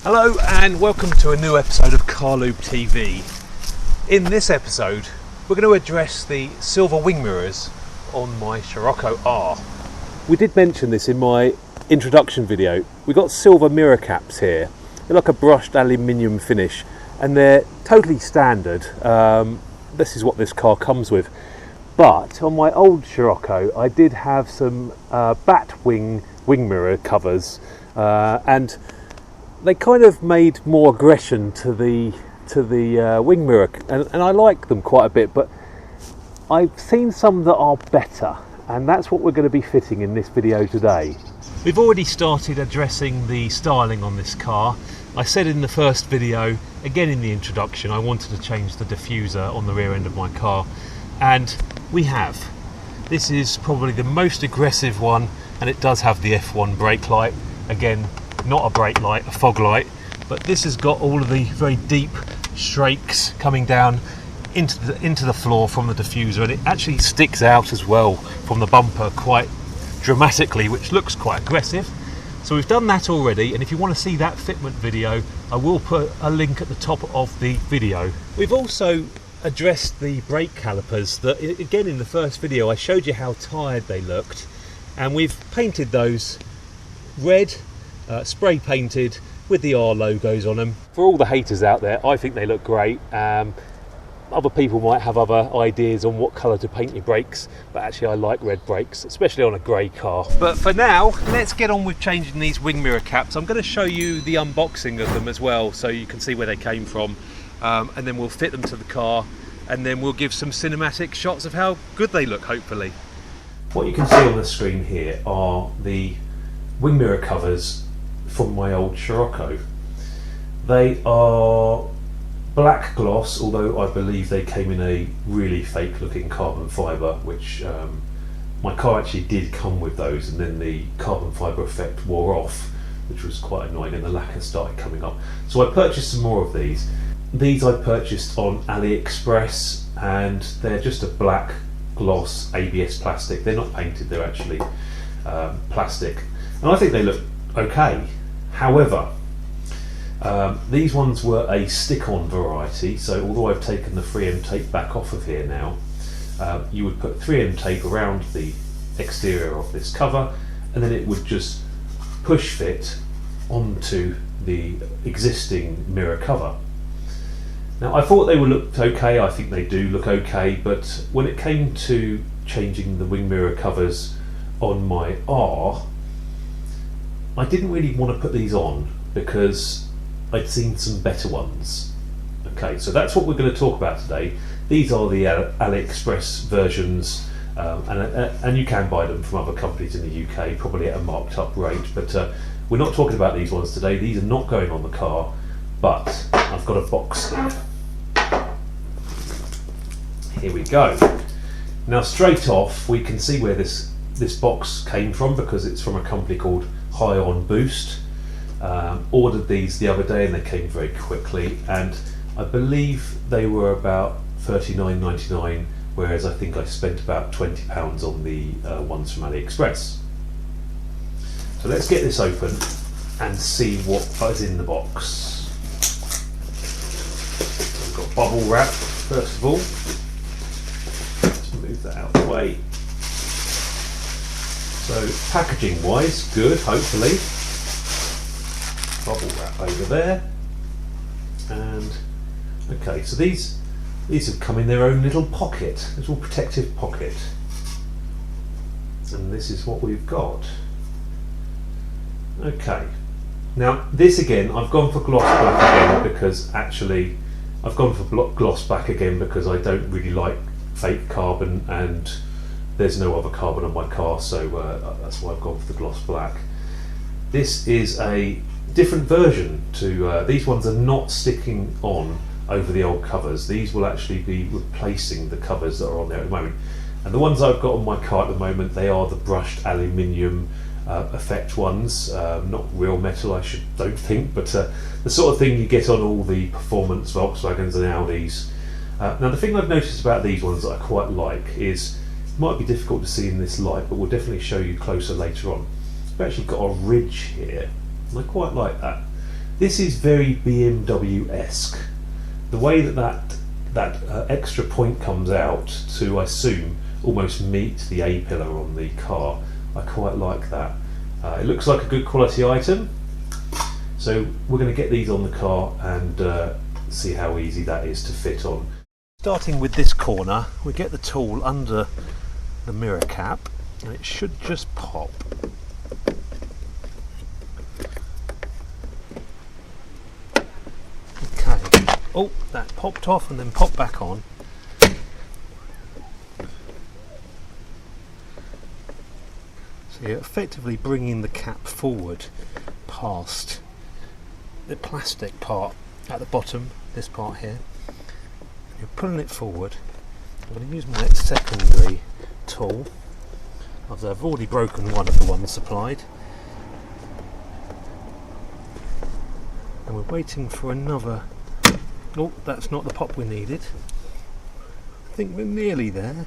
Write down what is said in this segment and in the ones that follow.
Hello and welcome to a new episode of Carlube TV. In this episode we're going to address the silver wing mirrors on my Scirocco R. We did mention this in my introduction video. We got silver mirror caps here. They're like a brushed aluminium finish and they're totally standard. This is what this car comes with. But on my old Scirocco I did have some bat wing mirror covers and they kind of made more aggression to the wing mirror, and I like them quite a bit, but I've seen some that are better, and that's what we're going to be fitting in this video today. We've already started addressing the styling on this car. I said in the first video, again in the introduction, I wanted to change the diffuser on the rear end of my car, and we have. This is probably the most aggressive one, and it does have the F1 brake light. Again, not a brake light, a fog light, but this has got all of the very deep strakes coming down into the floor from the diffuser, and it actually sticks out as well from the bumper quite dramatically, which looks quite aggressive. So we've done that already, and if you want to see that fitment video, I will put a link at the top of the video. We've also addressed the brake calipers that, again, in the first video I showed you how tired they looked, and we've painted those red, spray painted with the R logos on them. For all the haters out there, I think they look great. Other people might have other ideas on what colour to paint your brakes, but actually I like red brakes, especially on a grey car. But for now, let's get on with changing these wing mirror caps. I'm going to show you the unboxing of them as well, so you can see where they came from, and then we'll fit them to the car, and then we'll give some cinematic shots of how good they look, hopefully. What you can see on the screen here are the wing mirror covers from my old Scirocco. They are black gloss, although I believe they came in a really fake looking carbon fibre, which my car actually did come with those, and then the carbon fibre effect wore off, which was quite annoying, and the lacquer started coming up. So I purchased some more of these. These I purchased on AliExpress, and they're just a black gloss ABS plastic. They're not painted, they're actually plastic, and I think they look okay. However, these ones were a stick-on variety, so although I've taken the 3M tape back off of here now, you would put 3M tape around the exterior of this cover, and then it would just push fit onto the existing mirror cover. Now I thought they would look okay, I think they do look okay, but when it came to changing the wing mirror covers on my R, I didn't really want to put these on because I'd seen some better ones. Okay, so that's what we're going to talk about today. These are the AliExpress versions, and you can buy them from other companies in the UK, probably at a marked up rate, but we're not talking about these ones today. These are not going on the car, but I've got a box here. Here we go. Now straight off we can see where this box came from, because it's from a company called High On Boost. Ordered these the other day and they came very quickly, and I believe they were about $39.99, whereas I think I spent about £20 on the ones from AliExpress. So let's get this open and see what is in the box. We've got bubble wrap first of all. Let's move that out of the way. So packaging wise, good, hopefully. Bubble wrap over there, and okay, so these have come in their own little pocket, little protective pocket, and this is what we've got. Okay, now this again, I've gone for gloss black again because actually I've gone for gloss black again because I don't really like fake carbon, and there's no other carbon on my car, so that's why I've gone for the gloss black. This is a different version to these ones are not sticking on over the old covers. These will actually be replacing the covers that are on there at the moment, and the ones I've got on my car at the moment, they are the brushed aluminium effect ones, not real metal I don't think, but the sort of thing you get on all the performance Volkswagens and Audis. Now the thing I've noticed about these ones that I quite like is, it might be difficult to see in this light, but we'll definitely show you closer later on. We've actually got a ridge here, and I quite like that. This is very BMW-esque. The way that extra point comes out to, I assume, almost meet the A-pillar on the car. I quite like that. It looks like a good quality item. So we're going to get these on the car and see how easy that is to fit on. Starting with this corner, we get the tool under the mirror cap and it should just pop. Okay. Oh, that popped off and then popped back on. So you're effectively bringing the cap forward past the plastic part at the bottom, this part here. You're pulling it forward. I'm going to use my secondary tool. I've already broken one of the ones supplied. And we're waiting for another. Oh, that's not the pop we needed. I think we're nearly there.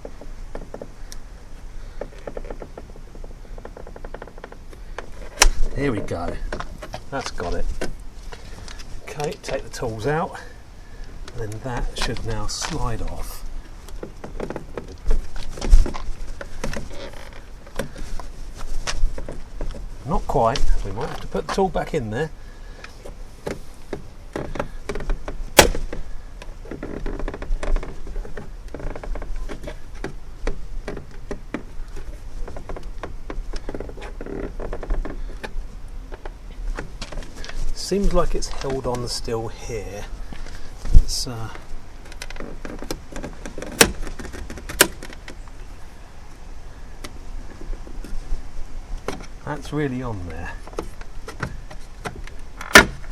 Here we go. That's got it. Okay, take the tools out. And then that should now slide off. Not quite. We might have to put the tool back in there. Seems like it's held on still here. It's that's really on there.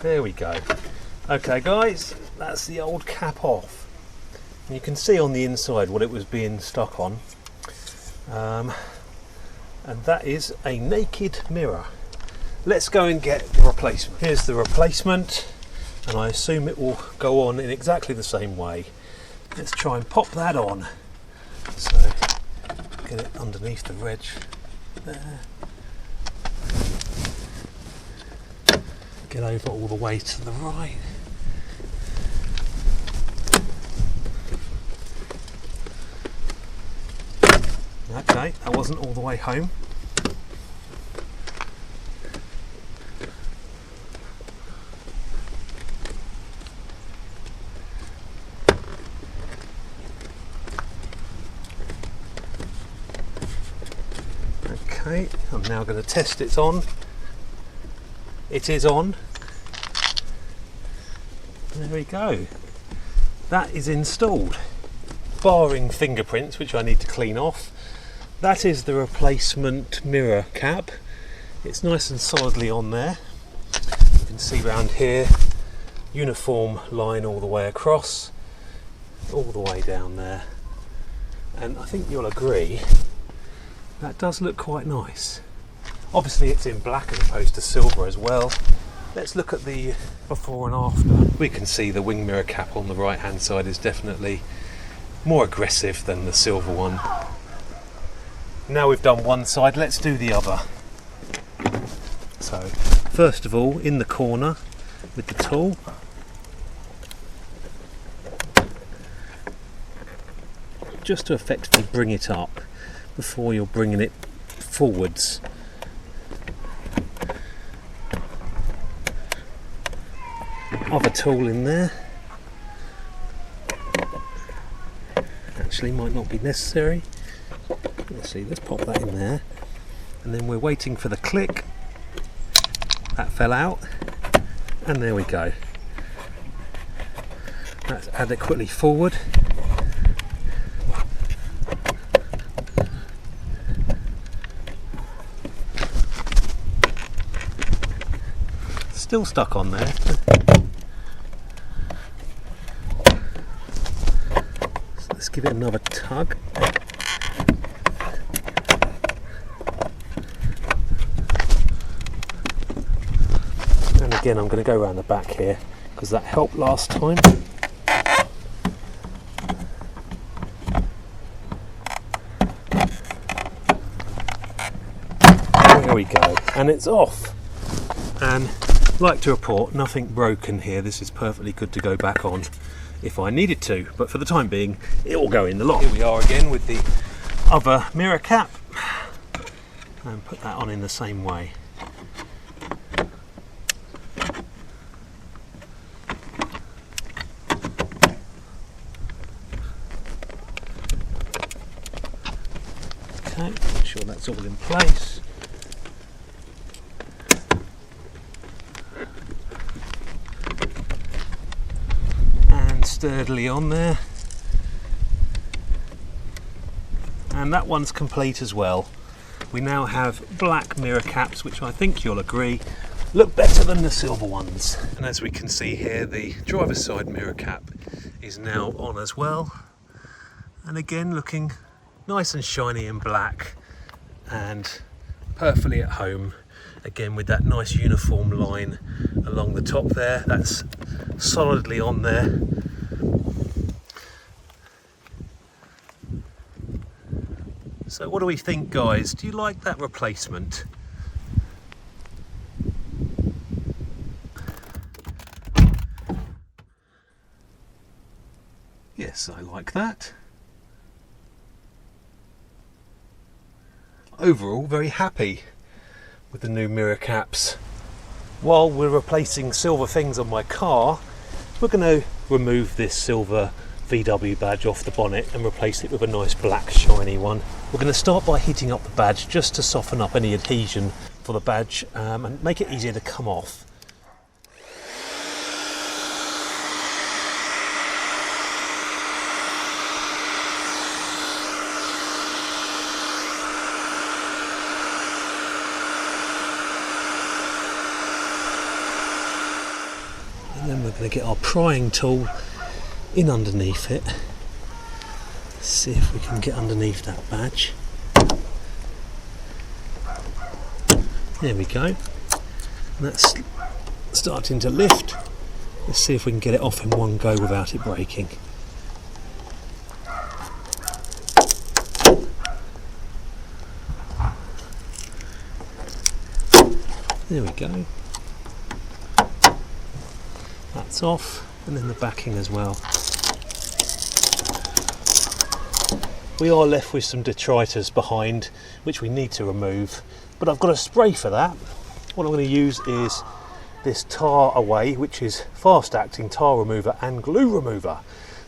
There we go. Okay guys, that's the old cap off. And you can see on the inside what it was being stuck on. And that is a naked mirror. Let's go and get the replacement. Here's the replacement, and I assume it will go on in exactly the same way. Let's try and pop that on. So, get it underneath the reg there. Get over all the way to the right. Okay, that wasn't all the way home. Okay, I'm now going to test it's on. It is on. There we go. That is installed. Barring fingerprints, which I need to clean off. That is the replacement mirror cap. It's nice and solidly on there. You can see round here, uniform line all the way across, all the way down there. And I think you'll agree, that does look quite nice. Obviously it's in black as opposed to silver as well. Let's look at the before and after. We can see the wing mirror cap on the right hand side is definitely more aggressive than the silver one. Now we've done one side, let's do the other. So first of all, in the corner with the tool, just to effectively bring it up before you're bringing it forwards. Other tool in there. Actually might not be necessary. Let's see, let's pop that in there. And then we're waiting for the click. That fell out. And there we go. That's adequately forward. Still stuck on there. So let's give it another tug. And again, I'm going to go around the back here because that helped last time. There we go, and it's off. And Like to report, nothing broken here. This is perfectly good to go back on if I needed to, but for the time being it will go in the lock. Here we are again with the other mirror cap, and put that on in the same way. Okay, make sure that's all in place. And sturdily on there. And that one's complete as well. We now have black mirror caps, which I think you'll agree look better than the silver ones. And as we can see here, the driver's side mirror cap is now on as well. And again, looking nice and shiny and black and perfectly at home. Again, with that nice uniform line along the top there, that's solidly on there. So what do we think, guys? Do you like that replacement? Yes, I like that. Overall, very happy with the new mirror caps. While we're replacing silver things on my car, we're going to remove this silver VW badge off the bonnet and replace it with a nice black shiny one. We're going to start by heating up the badge just to soften up any adhesion for the badge and make it easier to come off. And then we're going to get our prying tool in underneath it. See if we can get underneath that badge. There we go. And that's starting to lift. Let's see if we can get it off in one go without it breaking. There we go. That's off, and then the backing as well. We are left with some detritus behind, which we need to remove, but I've got a spray for that. What I'm going to use is this tar away, which is fast acting tar remover and glue remover.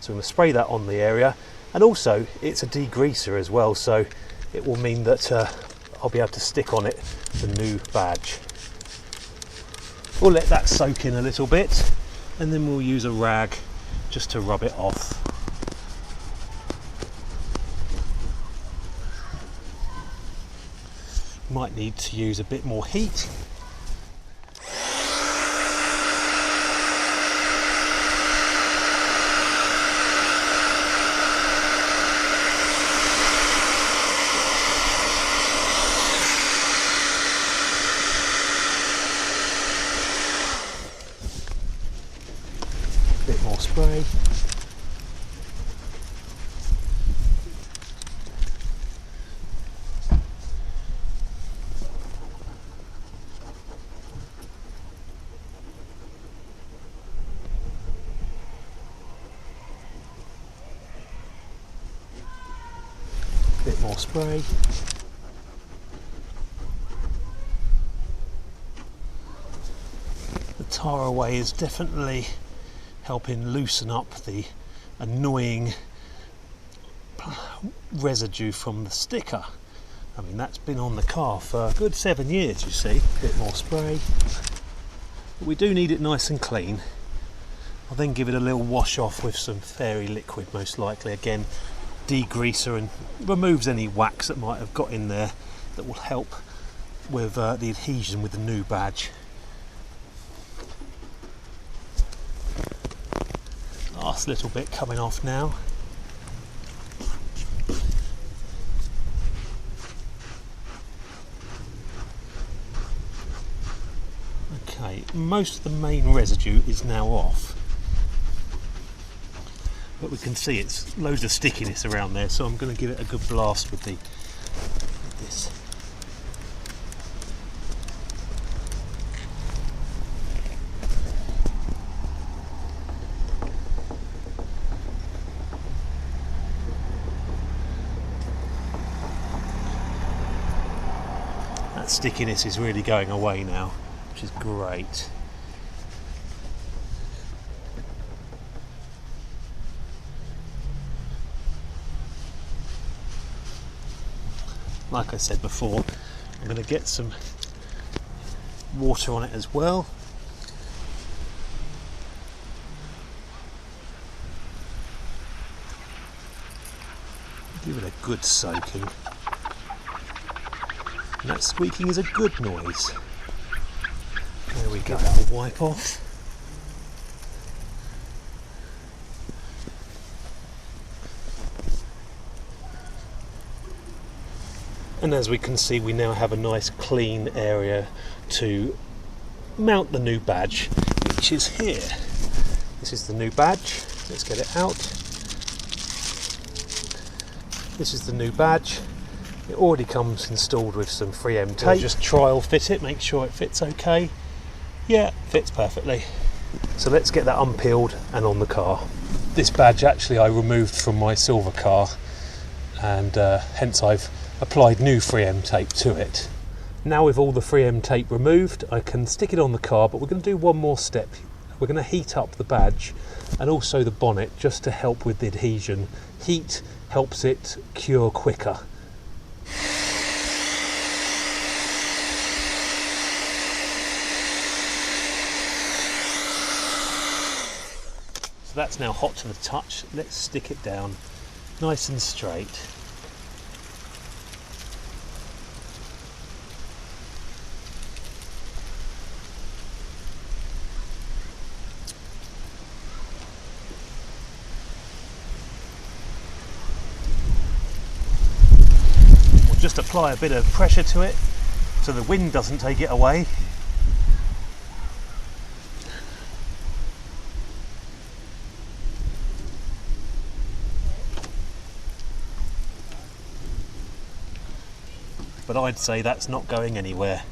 So I'm going to spray that on the area, and also it's a degreaser as well, so it will mean that I'll be able to stick on it the new badge. We'll let that soak in a little bit, and then we'll use a rag just to rub it off. Might need to use a bit more heat. Bit more spray. Bit more spray. The tar away is definitely helping loosen up the annoying residue from the sticker. I mean, that's been on the car for a good 7 years, you see. Bit more spray. But we do need it nice and clean. I'll then give it a little wash off with some fairy liquid, most likely. Again, degreaser, and removes any wax that might have got in there that will help with the adhesion with the new badge. Last little bit coming off now. Okay, most of the main residue is now off, but we can see it's loads of stickiness around there, so I'm going to give it a good blast with this. that stickiness is really going away now, which is great. Like I said before, I'm going to get some water on it as well. Give it a good soaking. And that squeaking is a good noise. There we go, that'll wipe off. And as we can see, we now have a nice clean area to mount the new badge, which is here. This is the new badge. Let's get it out. This is the new badge. It already comes installed with some 3M tape. We'll just trial fit it, make sure it fits okay. Yeah, fits perfectly. So let's get that unpeeled and on the car. This badge actually I removed from my silver car, and hence I've applied new 3M tape to it. Now with all the 3M tape removed, I can stick it on the car, but we're going to do one more step. We're going to heat up the badge and also the bonnet just to help with the adhesion. Heat helps it cure quicker. So that's now hot to the touch. Let's stick it down nice and straight. Just apply a bit of pressure to it so the wind doesn't take it away. But I'd say that's not going anywhere.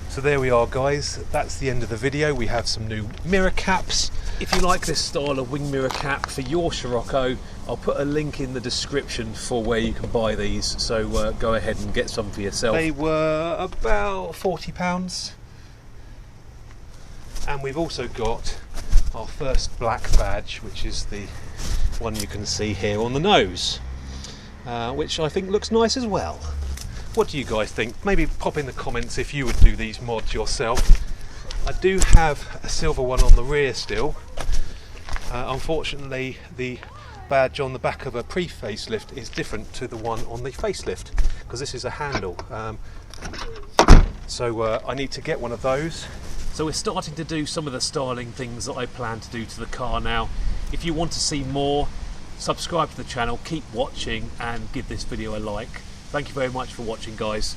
So there we are, guys, that's the end of the video. We have some new mirror caps. If you like this style of wing mirror cap for your Scirocco, I'll put a link in the description for where you can buy these, so go ahead and get some for yourself. They were about £40. And we've also got our first black badge, which is the one you can see here on the nose, which I think looks nice as well. What do you guys think? Maybe pop in the comments if you would do these mods yourself. I do have a silver one on the rear still. Unfortunately, the badge on the back of a pre-facelift is different to the one on the facelift, because this is a handle. So I need to get one of those. So we're starting to do some of the styling things that I plan to do to the car now. If you want to see more, subscribe to the channel, keep watching and give this video a like. Thank you very much for watching, guys.